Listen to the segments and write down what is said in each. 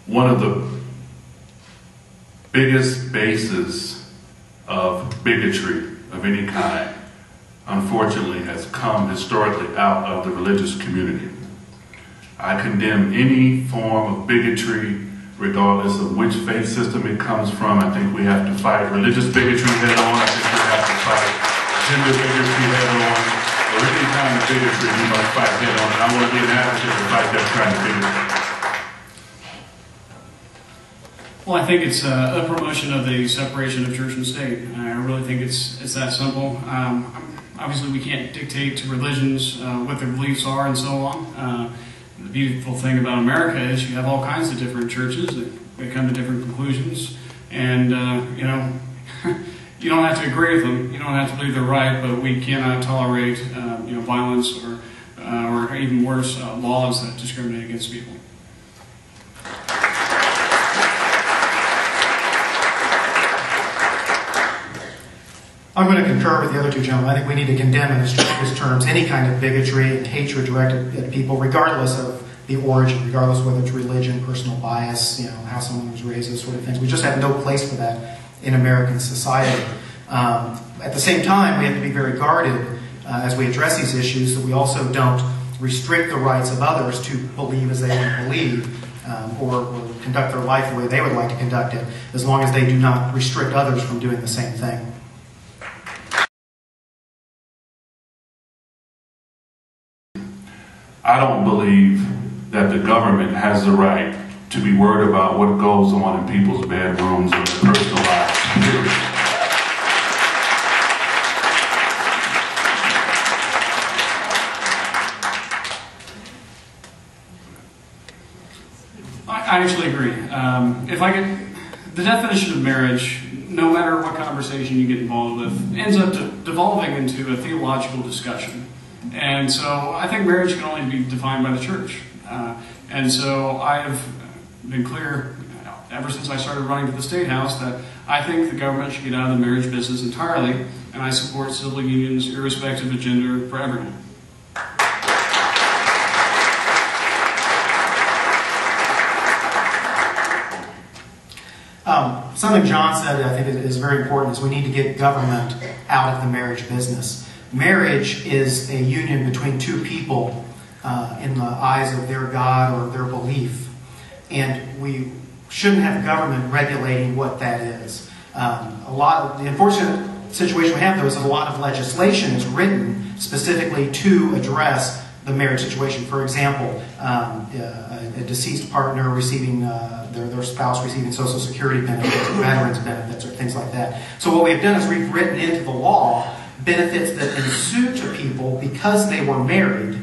one of the biggest bases of bigotry of any kind, unfortunately, has come historically out of the religious community. I condemn any form of bigotry, regardless of which faith system it comes from. I think we have to fight religious bigotry head on. I think we have to fight gender bigotry head on. Or any kind of bigotry we must fight head on. And I want to be an advocate to fight that kind of bigotry. Well, I think it's a promotion of the separation of church and state. I really think it's that simple. Obviously, we can't dictate to religions what their beliefs are and so on. The beautiful thing about America is you have all kinds of different churches that come to different conclusions, and you know, you don't have to agree with them. You don't have to believe they're right, but we cannot tolerate you know, violence or even worse, laws that discriminate against people. I'm going to concur with the other two gentlemen. I think we need to condemn in the strictest terms any kind of bigotry and hatred directed at people, regardless of the origin, regardless of whether it's religion, personal bias, you know, how someone was raised, those sort of things. We just have no place for that in American society. At the same time, we have to be very guarded as we address these issues, so we also don't restrict the rights of others to believe as they want to believe, or conduct their life the way they would like to conduct it, as long as they do not restrict others from doing the same thing. I don't believe that the government has the right to be worried about what goes on in people's bedrooms or their personal lives, period. I actually agree. If I could, the definition of marriage, no matter what conversation you get involved with, ends up devolving into a theological discussion. And so I think marriage can only be defined by the church. And so I have been clear ever since I started running for the State House that I think the government should get out of the marriage business entirely, and I support civil unions irrespective of gender for everyone. Something John said that I think is very important is we need to get government out of the marriage business. Marriage is a union between two people in the eyes of their God or their belief. And we shouldn't have government regulating what that is. The unfortunate situation we have, though, is that a lot of legislation is written specifically to address the marriage situation. For example, a deceased partner receiving their spouse receiving Social Security benefits, or veterans benefits, or things like that. So what we've done is we've written into the law benefits that ensue to people because they were married,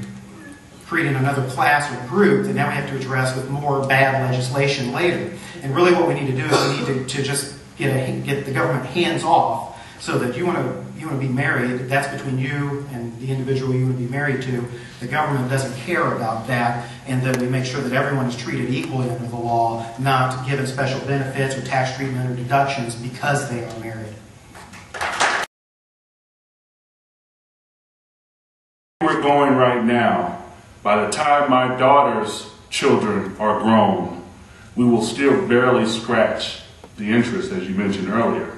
creating another class or group that now we have to address with more bad legislation later. And really what we need to do is we need to just get the government hands off, so that you want to be married, that's between you and the individual you want to be married to. The government doesn't care about that, and that we make sure that everyone is treated equally under the law, not given special benefits or tax treatment or deductions because they are married. We're going right now, by the time my daughter's children are grown, we will still barely scratch the interest, as you mentioned earlier.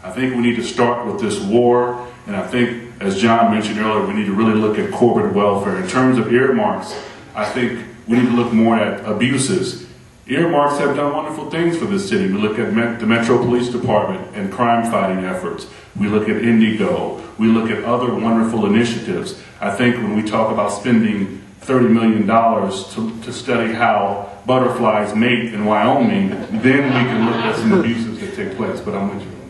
I think we need to start with this war, and I think, as John mentioned earlier, we need to really look at corporate welfare. In terms of earmarks, I think we need to look more at abuses. Earmarks have done wonderful things for this city. We look at the Metro Police Department and crime-fighting efforts. We look at Indigo. We look at other wonderful initiatives. I think when we talk about spending $30 million to study how butterflies mate in Wyoming, then we can look at some abuses that take place. But I'm with you on that.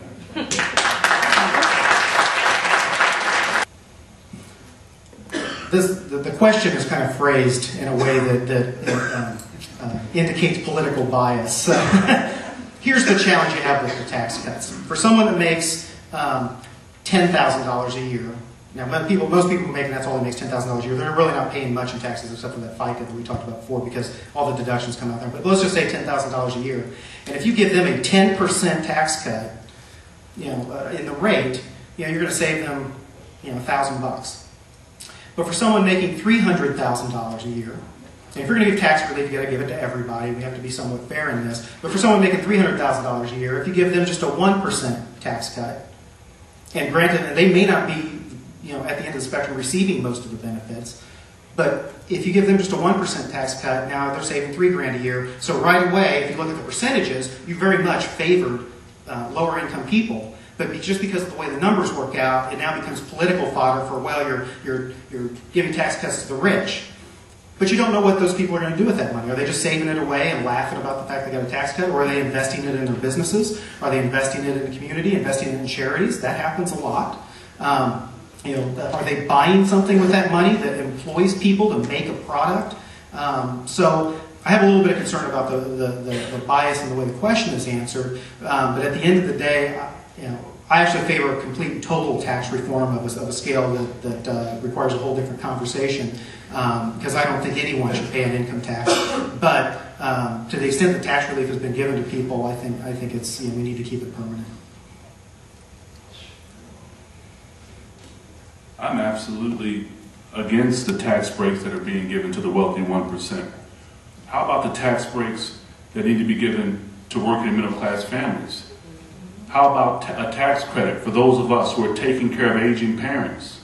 The question is kind of phrased in a way that indicates political bias. So here's the challenge you have with the tax cuts. For someone that makes $10,000 a year, now most people making that's all that makes $10,000 a year, they're really not paying much in taxes except for that FICA that we talked about before, because all the deductions come out there. But let's just say $10,000 a year. And if you give them a 10% tax cut, in the rate, you're going to save them, $1,000 bucks. But for someone making $300,000 a year, And if you're going to give tax relief, you got to give it to everybody. We have to be somewhat fair in this. But for someone making $300,000 a year, if you give them just a 1% tax cut, and granted, they may not be, at the end of the spectrum receiving most of the benefits, but if you give them just a 1% tax cut, now they're saving $3,000 a year. So right away, if you look at the percentages, you very much favored lower income people. But just because of the way the numbers work out, it now becomes political fodder for, well, you're giving tax cuts to the rich. But you don't know what those people are going to do with that money. Are they just saving it away and laughing about the fact they got a tax cut? Or are they investing it in their businesses? Are they investing it in the community, investing it in charities? That happens a lot. Are they buying something with that money that employs people to make a product? So I have a little bit of concern about the bias and the way the question is answered. But at the end of the day, I actually favor a complete and total tax reform of a scale that requires a whole different conversation, because I don't think anyone should pay an income tax. But to the extent that tax relief has been given to people, I think it's we need to keep it permanent. I'm absolutely against the tax breaks that are being given to the wealthy 1%. How about the tax breaks that need to be given to working and middle class families? How about a tax credit for those of us who are taking care of aging parents?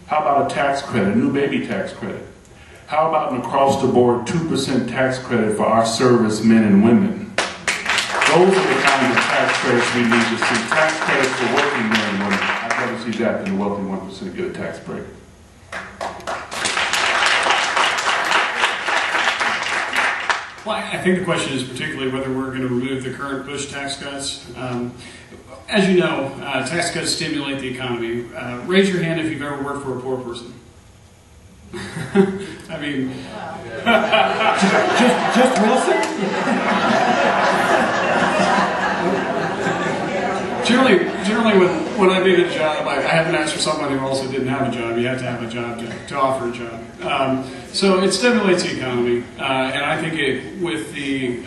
How about a tax credit, a new baby tax credit? How about an across-the-board 2% tax credit for our servicemen and women? Those are the kinds of tax credits we need to see. Tax credits for working men and women. I'd rather see that than the wealthy 1% get a tax break. Well, I think the question is particularly whether we're going to remove the current Bush tax cuts. As you know, tax cuts stimulate the economy. Raise your hand if you've ever worked for a poor person. I mean, just Wilson? Generally, when I need a job, I haven't asked for someone who also didn't have a job. You have to have a job to offer a job. So it stimulates the economy, and I think with the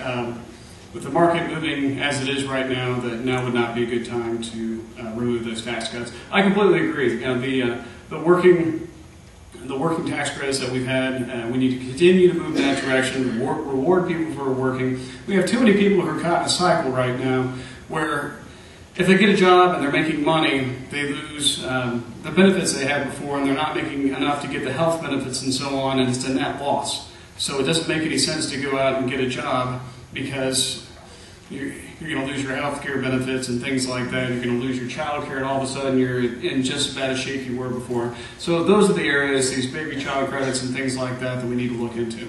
market moving as it is right now, that now would not be a good time to remove those tax cuts. I completely agree. The working tax credits that we've had, we need to continue to move in that direction. Reward people for working. We have too many people who are caught in a cycle right now where, if they get a job and they're making money, they lose the benefits they had before, and they're not making enough to get the health benefits and so on, and it's a net loss. So it doesn't make any sense to go out and get a job, because you're going to lose your health care benefits and things like that. You're going to lose your child care, and all of a sudden you're in just as bad a shape you were before. So those are the areas, these baby child credits and things like that we need to look into.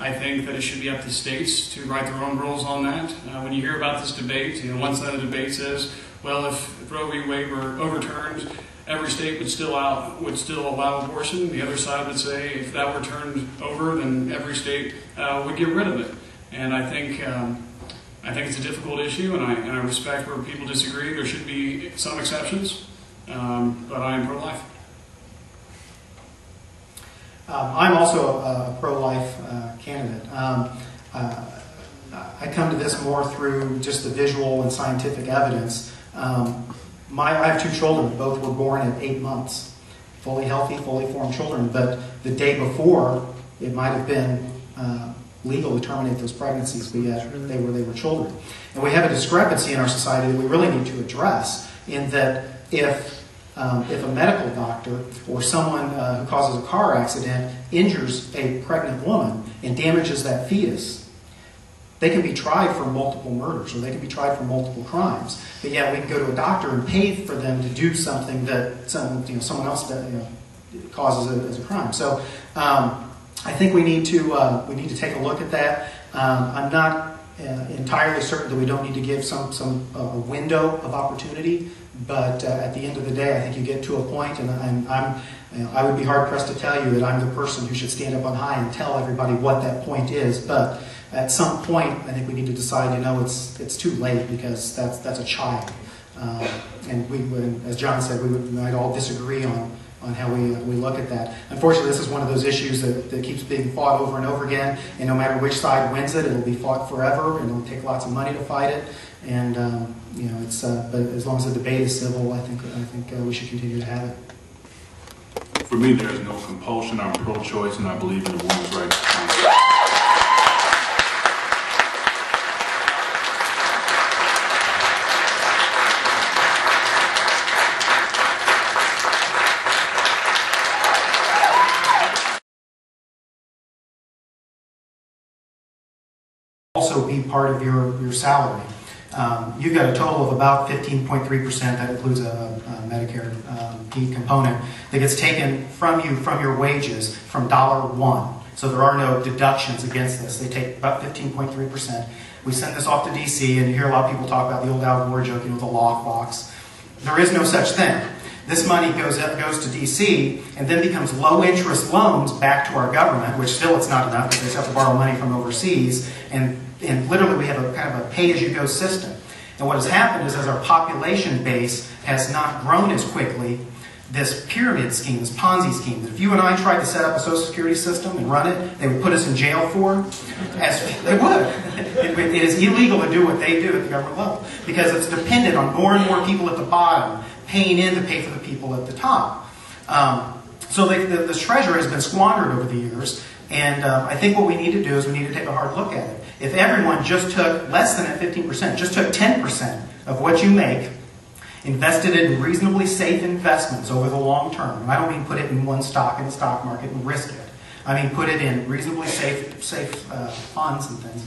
I think that it should be up to states to write their own rules on that. When you hear about this debate, one side of the debate says, well, if Roe v. Wade were overturned, every state would still allow abortion. The other side would say, if that were turned over, then every state would get rid of it. And I think it's a difficult issue, and I respect where people disagree. There should be some exceptions, but I am pro-life. I'm also a pro-life candidate. I come to this more through just the visual and scientific evidence. I have two children. Both were born at 8 months. Fully healthy, fully formed children. But the day before, it might have been legal to terminate those pregnancies, but yet they were children. And we have a discrepancy in our society that we really need to address, in that if a medical doctor or someone who causes a car accident injures a pregnant woman and damages that fetus, they can be tried for multiple murders, or they can be tried for multiple crimes. But yet we can go to a doctor and pay for them to do something that someone else causes as a crime. So I think we need to take a look at that. I'm not entirely certain that we don't need to give a window of opportunity. But at the end of the day, I think you get to a point, and I would be hard pressed to tell you that I'm the person who should stand up on high and tell everybody what that point is. But at some point, I think we need to decide, it's too late, because that's a child. And as John said, we might all disagree on how we look at that. Unfortunately, this is one of those issues that keeps being fought over and over again, and no matter which side wins it, it'll be fought forever, and it'll take lots of money to fight it. And but as long as the debate is civil, I think we should continue to have it. For me, there is no compulsion. I'm pro-choice, and I believe in a woman's right to consent. Also be part of your salary. You've got a total of about 15.3%. That includes a Medicare P component that gets taken from you from your wages from $1. So there are no deductions against this. They take about 15.3%. We send this off to D.C. and you hear a lot of people talk about the old Al Gore joke, the lockbox. There is no such thing. This money goes to D.C. and then becomes low-interest loans back to our government, which still it's not enough because they have to borrow money from overseas. And literally we have a kind of a pay-as-you-go system. And what has happened is as our population base has not grown as quickly, this pyramid scheme, this Ponzi scheme, that if you and I tried to set up a Social Security system and run it, they would put us in jail for, they would. It is illegal to do what they do at the government level because it's dependent on more and more people at the bottom paying in to pay for the people at the top. So the treasure has been squandered over the years, and I think what we need to do is we need to take a hard look at it. If everyone just took less than that 15%, just took 10% of what you make, invested it in reasonably safe investments over the long term, and I don't mean put it in one stock in the stock market and risk it. I mean put it in reasonably safe funds and things.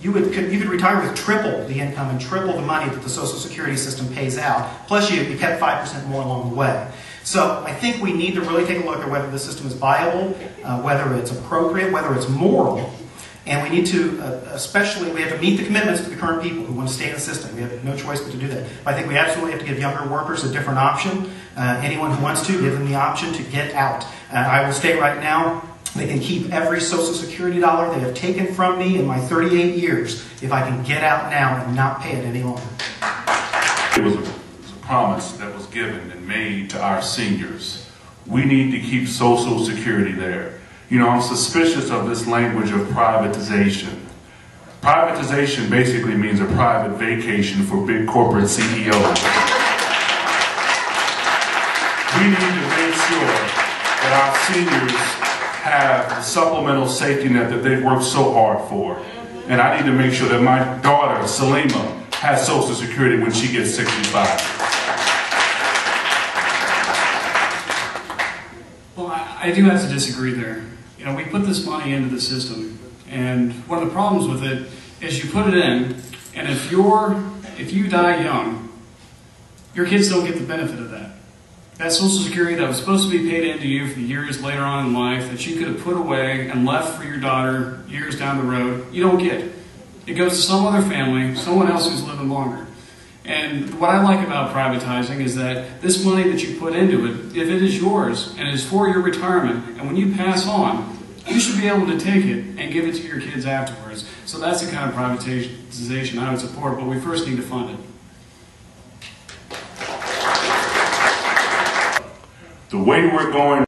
You could retire with triple the income and triple the money that the Social Security system pays out. Plus you kept 5% more along the way. So I think we need to really take a look at whether the system is viable, whether it's appropriate, whether it's moral. And we need to, especially, we have to meet the commitments to the current people who want to stay in the system. We have no choice but to do that. But I think we absolutely have to give younger workers a different option. Anyone who wants to, give them the option to get out. I will state right now, they can keep every Social Security dollar they have taken from me in my 38 years if I can get out now and not pay it any longer. It was a promise that was given and made to our seniors. We need to keep Social Security there. You know, I'm suspicious of this language of privatization. Privatization basically means a private vacation for big corporate CEOs. We need to make sure that our seniors have the supplemental safety net that they've worked so hard for. And I need to make sure that my daughter, Salima, has Social Security when she gets 65. Well, I do have to disagree there. You know, we put this money into the system, and one of the problems with it is you put it in, and if you die young, your kids don't get the benefit of that. That Social Security that was supposed to be paid into you for years later on in life that you could have put away and left for your daughter years down the road, you don't get. It goes to some other family, someone else who's living longer. And what I like about privatizing is that this money that you put into it, if it is yours and is for your retirement, and when you pass on, you should be able to take it and give it to your kids afterwards. So that's the kind of privatization I would support, but we first need to fund it. The way we're going